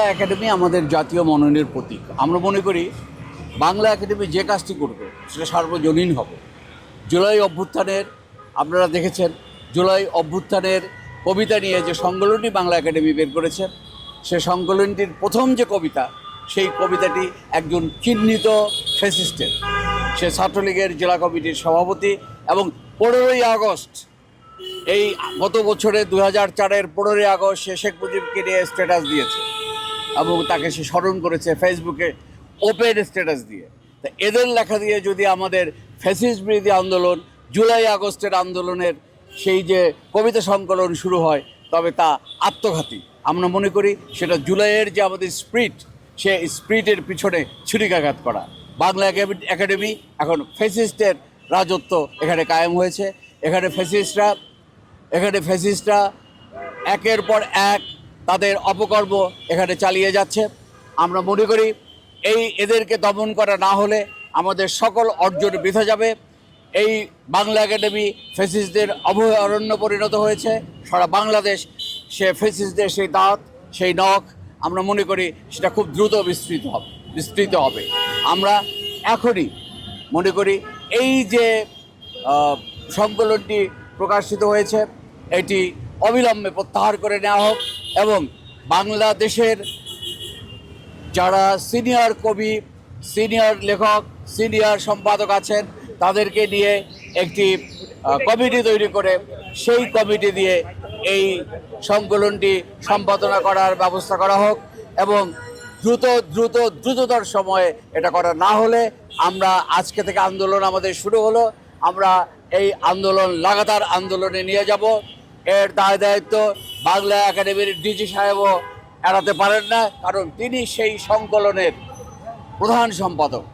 Academy আমাদের জাতীয় মননের প্রতীক। আমরা মনে করি বাংলা একাডেমি যে কাজটি করবে সেটা সার্বজনীন হবে। জুলাই অভ্যুত্থানের আপনারা দেখেছেন, জুলাই অভ্যুত্থানের কবিতা নিয়ে যে সংকলনটি বাংলা একাডেমি বের করেছে, সে সংকলনটির প্রথম যে কবিতা, সেই কবিতাটি একজন চিহ্নিত ফ্যাসিস্টের, সে ছাত্রলীগের জেলা কমিটির সভাপতি এবং 15ই আগস্ট, এই গত বছরে 2004-এর 15ই আগস্ট সে শেখ মুজিবকে নিয়ে স্ট্যাটাস দিয়েছে এবং তাকে সে স্মরণ করেছে ফেসবুকে ওপেন স্ট্যাটাস দিয়ে। তা এদের লেখা দিয়ে যদি আমাদের ফ্যাসিস্ট বিরোধী আন্দোলন, জুলাই আগস্টের আন্দোলনের সেই যে কবিতা সংকলন শুরু হয়, তবে তা আত্মঘাতী। আমরা মনে করি সেটা জুলাইয়ের যে আমাদের স্পিরিট, সে স্পিরিটের পিছনে ছুরিকাঘাত করা। বাংলা একাডেমি এখন ফ্যাসিস্টের রাজত্ব এখানে কায়েম হয়েছে। এখানে ফ্যাসিস্টরা একের পর এক তাদের অপকর্ম এখানে চালিয়ে যাচ্ছে। আমরা মনে করি এদেরকে দমন করা না হলে আমাদের সকল অর্জন বৃথা যাবে। এই বাংলা একাডেমি ফ্যাসিস্টদের অভয়ারণ্য পরিণত হয়েছে। সারা বাংলাদেশ সে ফ্যাসিস্টদের সেই দাঁত, সেই নখ, আমরা মনে করি সেটা খুব দ্রুত বিস্তৃত হবে। আমরা এখনই মনে করি এই যে সংকলনটি প্রকাশিত হয়েছে, এটি অবিলম্বে প্রত্যাহার করে নেওয়া হোক এবং বাংলাদেশের যারা সিনিয়র কবি, সিনিয়র লেখক, সিনিয়র সম্পাদক আছেন, তাদেরকে নিয়ে একটি কমিটি তৈরি করে সেই কমিটি দিয়ে এই সংকলনটি সম্পাদনা করার ব্যবস্থা করা হোক এবং দ্রুততর সময়ে এটা করা না হলে আমরা আজকে থেকে আন্দোলন আমাদের শুরু হলো, আমরা এই আন্দোলন লাগাতার আন্দোলনে নিয়ে যাব। এর দায়িত্ব বাংলা একাডেমির ডিজি সাহেবও এড়াতে পারেন না, কারণ তিনি সেই সংকলনের প্রধান সম্পাদক।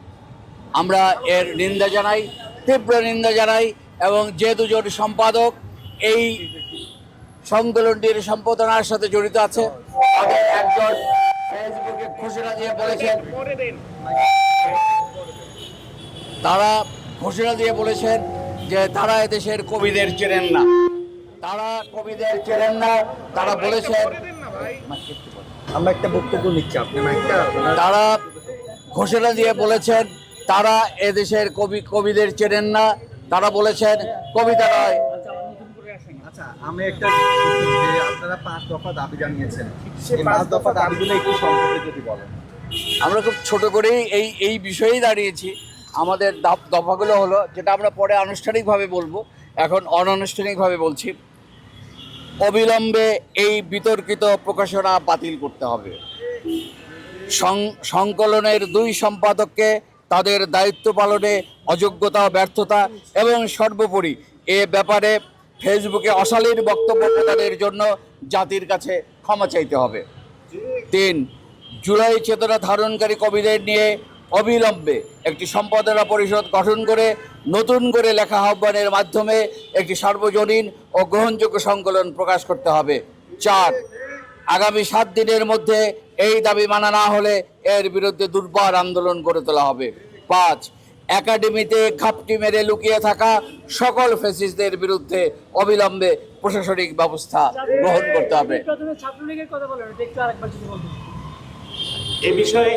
আমরা এর নিন্দা জানাই, তীব্র নিন্দা জানাই এবং যে দুজন সম্পাদক এই সংকলনটির সম্পাদনার সাথে জড়িত আছে, তাদের একজন ফেসবুকে ঘোষণা দিয়ে বলেছেন যে তারা এদেশের কবিদের চেনেন না। তারা বলেছেন, আমরা একটা বক্তব্য নিচ্ছি, তারা ঘোষণা দিয়ে বলেছেন তারা এদেশের কবিদের চেনেন না। তারা বলেছেন কবিতা নয়। আচ্ছা, আমি একটা আপনারা 5 দফা দাবি জানিয়েছেন, সেই 5 দফা দাবিগুলো একটু সংক্ষেপে যদি বলেন। আমরা খুব ছোট করেই এই বিষয়েই দাঁড়িয়েছি। আমাদের দফাগুলো হলো, যেটা আমরা পরে আনুষ্ঠানিকভাবে বলবো, এখন অনানুষ্ঠানিকভাবে বলছি। অবিলম্বে এই বিতর্কিত প্রকাশনা বাতিল করতে হবে। সংকলনের 2 সম্পাদককে তাদের দায়িত্ব পালনে অযোগ্যতা, ব্যর্থতা এবং সর্বোপরি এ ব্যাপারে ফেসবুকে অশালীন বক্তব্য প্রদানের জন্য জাতির কাছে ক্ষমা চাইতে হবে। 3, জুলাই চেতনা ধারণকারী কবিদের নিয়ে অবিলম্বে একটি সম্পাদনা পরিষদ গঠন করে নতুন করে লেখা আহ্বানের মাধ্যমে একটি সার্বজনীন ও গ্রহণযোগ্য সংকলন প্রকাশ করতে হবে। 4, আগামী 7 দিনের মধ্যে এই দাবি মানা না হলে এর বিরুদ্ধে দুর্বার আন্দোলন গড়ে তোলা হবে। 5, একাডেমিতে ঘাপটি মেরে লুকিয়ে থাকা সকল ফ্যাসিস্টদের বিরুদ্ধে অবিলম্বে প্রশাসনিক ব্যবস্থা গ্রহণ করতে হবে। এ বিষয়ে